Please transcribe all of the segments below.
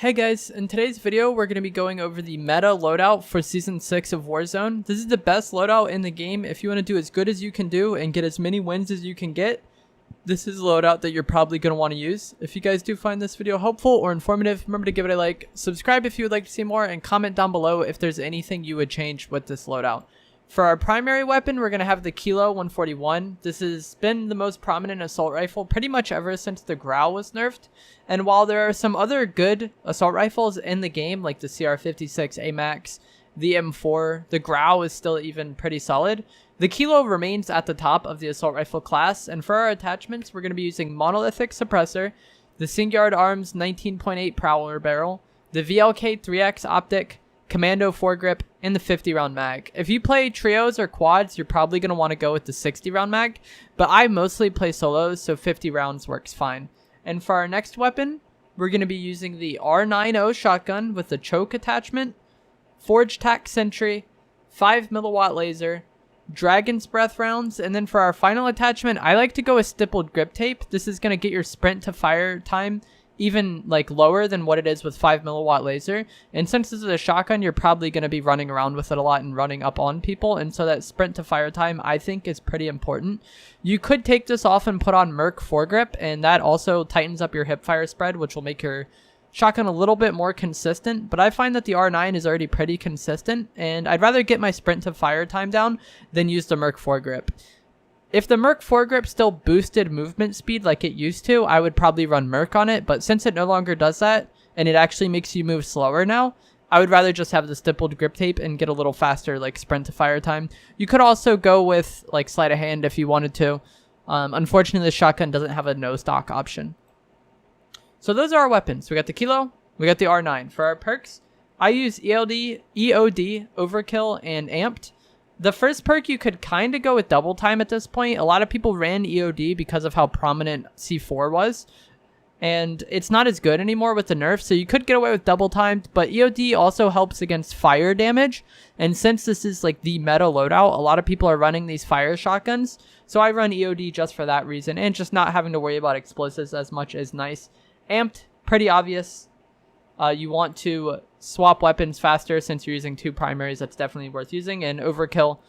Hey guys, in today's video we're going to be going over the meta loadout for Season 6 of Warzone. This is the best loadout in the game if you want to do as good as you can do and get as many wins as you can get. This is a loadout that you're probably going to want to use. If you guys do find this video helpful or informative, remember to give it a like, subscribe if you would like to see more, and comment down below if there's anything you would change with this loadout. For our primary weapon, we're going to have the Kilo 141. This has been the most prominent assault rifle pretty much ever since the Growl was nerfed. And while there are some other good assault rifles in the game, like the CR56 AMAX, the M4, the Growl is still even pretty solid. The Kilo remains at the top of the assault rifle class. And for our attachments, we're going to be using Monolithic Suppressor, the Singuard Arms 19.8 Prowler Barrel, the VLK 3X Optic, Commando foregrip, and the 50 round mag. If you play trios or quads, you're probably going to want to go with the 60 round mag, but I mostly play solos, so 50 rounds works fine. And for our next weapon, we're going to be using the R90 shotgun with the choke attachment, Forge Tac Sentry, 5 milliwatt laser, Dragon's Breath rounds, and then for our final attachment, I like to go with stippled grip tape. This is going to get your sprint to fire time even like lower than what it is with 5 milliwatt laser, and since this is a shotgun, you're probably going to be running around with it a lot and running up on people, and so that sprint to fire time I think is pretty important. You could take this off and put on Merc foregrip, and that also tightens up your hip fire spread, which will make your shotgun a little bit more consistent, but I find that the R9 is already pretty consistent, and I'd rather get my sprint to fire time down than use the Merc foregrip. If the Merc foregrip still boosted movement speed like it used to, I would probably run Merc on it, but since it no longer does that, and it actually makes you move slower now, I would rather just have the stippled grip tape and get a little faster like sprint to fire time. You could also go with like sleight of hand if you wanted to. Unfortunately, the shotgun doesn't have a no stock option. So those are our weapons. We got the Kilo, we got the R9. For our perks, I use EOD, Overkill, and Amped. The first perk, you could kind of go with double time at this point. A lot of people ran EOD because of how prominent C4 was, and it's not as good anymore with the nerf, so you could get away with double time, but EOD also helps against fire damage, and since this is like the meta loadout, a lot of people are running these fire shotguns, so I run EOD just for that reason, and just not having to worry about explosives as much is nice. Amped, pretty obvious. You want to swap weapons faster since you're using two primaries. That's definitely worth using. And Overkill,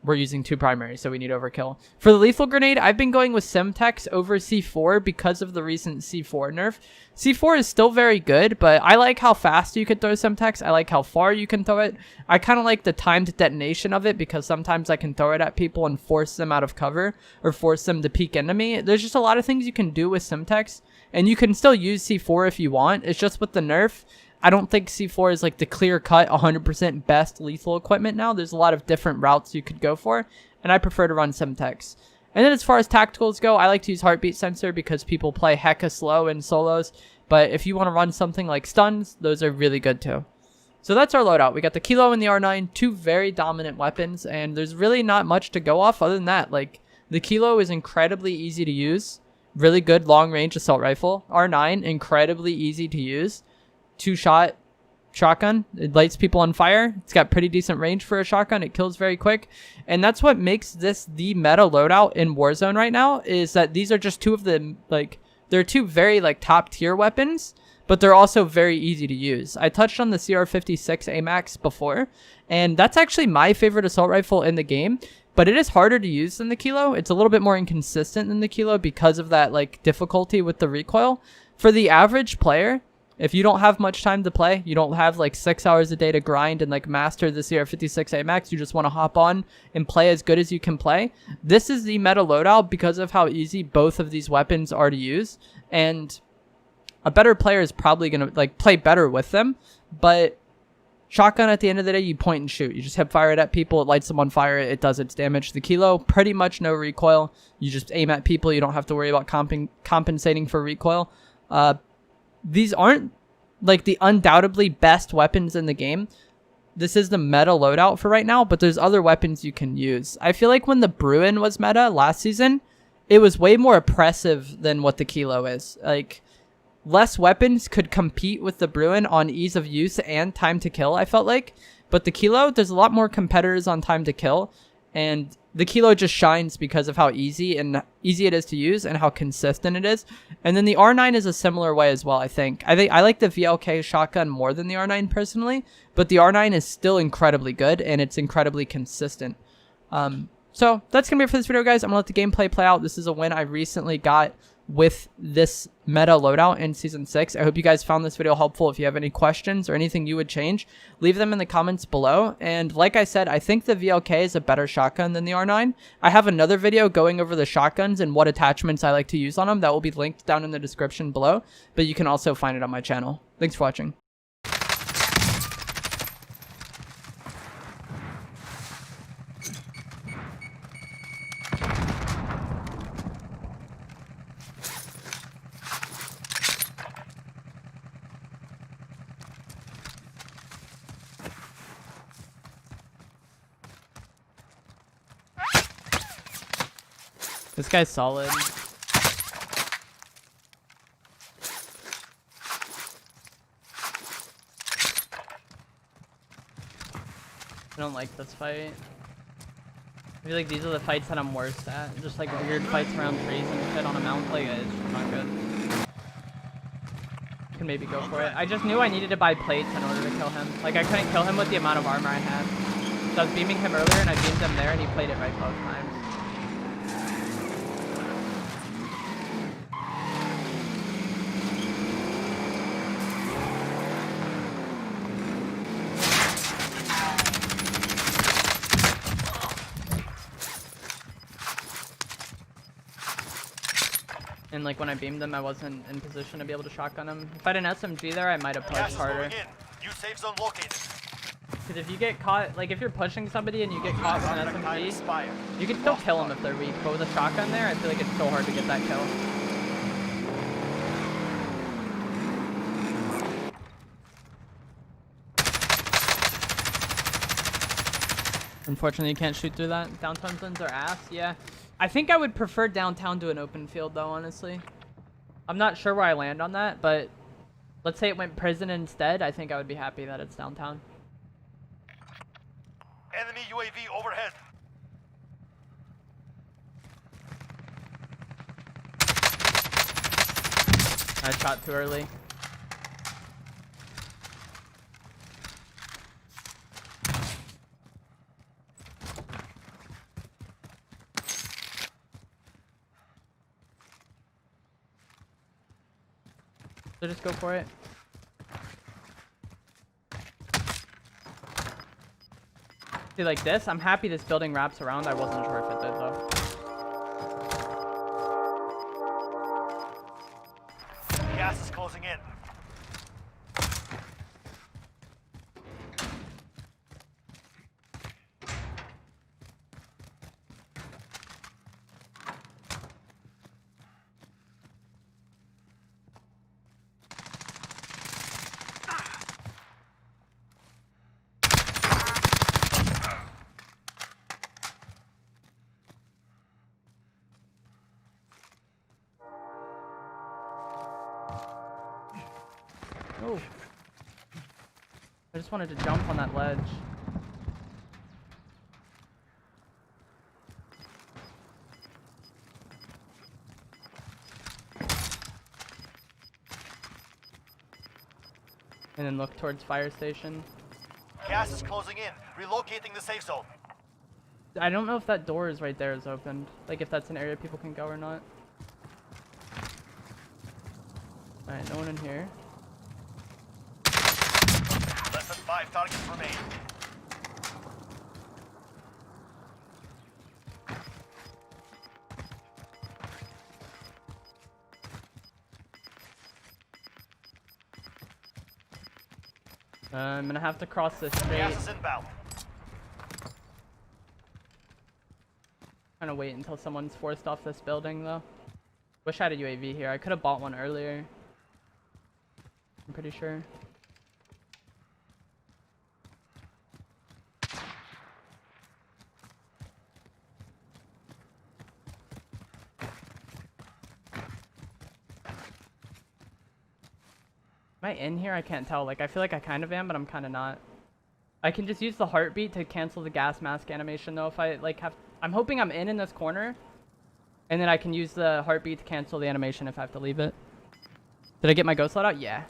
we're using two primaries, so we need Overkill. For the lethal grenade, I've been going with Semtex over C4 because of the recent C4 nerf. C4 is still very good, but I like how fast you can throw Semtex. I like how far you can throw it. I kind of like the timed detonation of it because sometimes I can throw it at people and force them out of cover or force them to peek into me. There's just a lot of things you can do with Semtex, and you can still use C4 if you want. It's just with the nerf, I don't think C4 is like the clear-cut 100% best lethal equipment now. There's a lot of different routes you could go for, and I prefer to run Semtex. And then as far as tacticals go, I like to use heartbeat sensor because people play hecka slow in solos, but if you want to run something like stuns, those are really good too. So that's our loadout. We got the Kilo and the R9, two very dominant weapons, and there's really not much to go off other than that. Like, the Kilo is incredibly easy to use, really good long-range assault rifle. R9, incredibly easy to use. Two-shot shotgun. It lights people on fire. It's got pretty decent range for a shotgun. It kills very quick. And that's what makes this the meta loadout in Warzone right now, is that these are just two of the, like, they're two very, like, top-tier weapons, but they're also very easy to use. I touched on the CR56 AMAX before, and that's actually my favorite assault rifle in the game, but it is harder to use than the Kilo. It's a little bit more inconsistent than the Kilo because of that, like, difficulty with the recoil. For the average player, if you don't have much time to play, you don't have like 6 hours a day to grind and like master the CR56 AMAX, you just want to hop on and play as good as you can play, this is the meta loadout because of how easy both of these weapons are to use. And a better player is probably going to like play better with them, but shotgun at the end of the day, you point and shoot. You just hip fire it at people, it lights them on fire, it does its damage. The Kilo, pretty much no recoil. You just aim at people, you don't have to worry about compensating for recoil. These aren't like the undoubtedly best weapons in the game. This is the meta loadout for right now, but there's other weapons you can use. I feel like when the Bruin was meta last season, it was way more oppressive than what the Kilo is. Like, less weapons could compete with the Bruin on ease of use and time to kill, I felt like. But the Kilo, there's a lot more competitors on time to kill, and the Kilo just shines because of how easy it is to use and how consistent it is. And then the R9 is a similar way as well, I think. I like the VLK shotgun more than the R9 personally, but the R9 is still incredibly good and it's incredibly consistent. So that's going to be it for this video, guys. I'm going to let the gameplay play out. This is a win I recently got with this meta loadout in Season 6. I hope you guys found this video helpful. If you have any questions or anything you would change, leave them in the comments below. And like I said, I think the VLK is a better shotgun than the R9. I have another video going over the shotguns and what attachments I like to use on them. That will be linked down in the description below, but you can also find it on my channel. Thanks for watching. This guy's solid. I don't like this fight. I feel like these are the fights that I'm worst at. Just like weird fights around trees and shit on a mount. Like, it's just not good. Can maybe go for it. I just knew I needed to buy plates in order to kill him. Like, I couldn't kill him with the amount of armor I had. So I was beaming him earlier and I beamed him there and he played it right both times. And like when I beamed them, I wasn't in position to be able to shotgun him. If I had an SMG there, I might have pushed harder. New safe zone located. Because if you get caught, like if you're pushing somebody and you get caught with an SMG, you can still kill them if they're weak. But with a shotgun there, I feel like it's so hard to get that kill. Unfortunately, you can't shoot through that. Downtown zones are ass, yeah. I think I would prefer downtown to an open field, though, honestly. I'm not sure where I land on that, but let's say it went prison instead. I think I would be happy that it's downtown. Enemy UAV overhead. I shot too early. So just go for it. See, like this, I'm happy this building wraps around. I wasn't sure if it did, though. Gas is closing in. Oh. I just wanted to jump on that ledge. And then look towards fire station. Gas is closing in. Relocating the safe zone. I don't know if that door is right there is opened. Like if that's an area people can go or not. Alright, no one in here. Less than 5 targets remain. I'm gonna have to cross this street. Gas is inbound. Trying to wait until someone's forced off this building though. Wish I had a UAV here. I could have bought one earlier. I'm pretty sure. Am I in here? I can't tell. Like, I feel like I kind of am, but I'm kind of not. I can just use the heartbeat to cancel the gas mask animation, though, if I, like, have I'm hoping I'm in this corner. And then I can use the heartbeat to cancel the animation if I have to leave it. Did I get my ghost loadout? Yeah.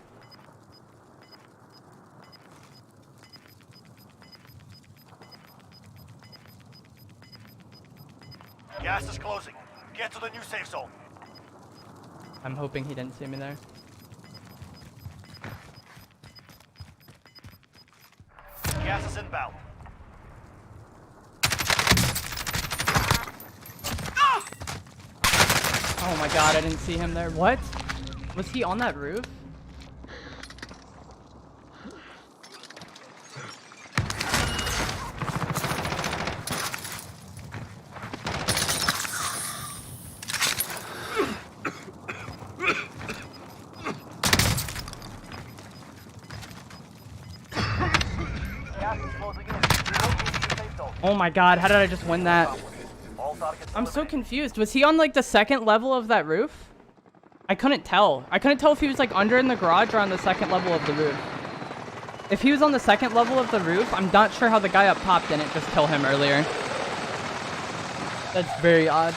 Gas is closing. Get to the new safe zone. I'm hoping he didn't see me there. Gas is inbound. Oh my god, I didn't see him there. What? Was he on that roof? Gas is closing in. Relocating the safe zone. Oh my god, how did I just win that? All targets I'm so eliminated. confused. Was he on like the second level of that roof? I couldn't tell. I couldn't tell if he was like under in the garage or on the second level of the roof. If he was on the second level of the roof, I'm not sure how the guy up top didn't just kill him earlier. That's very odd.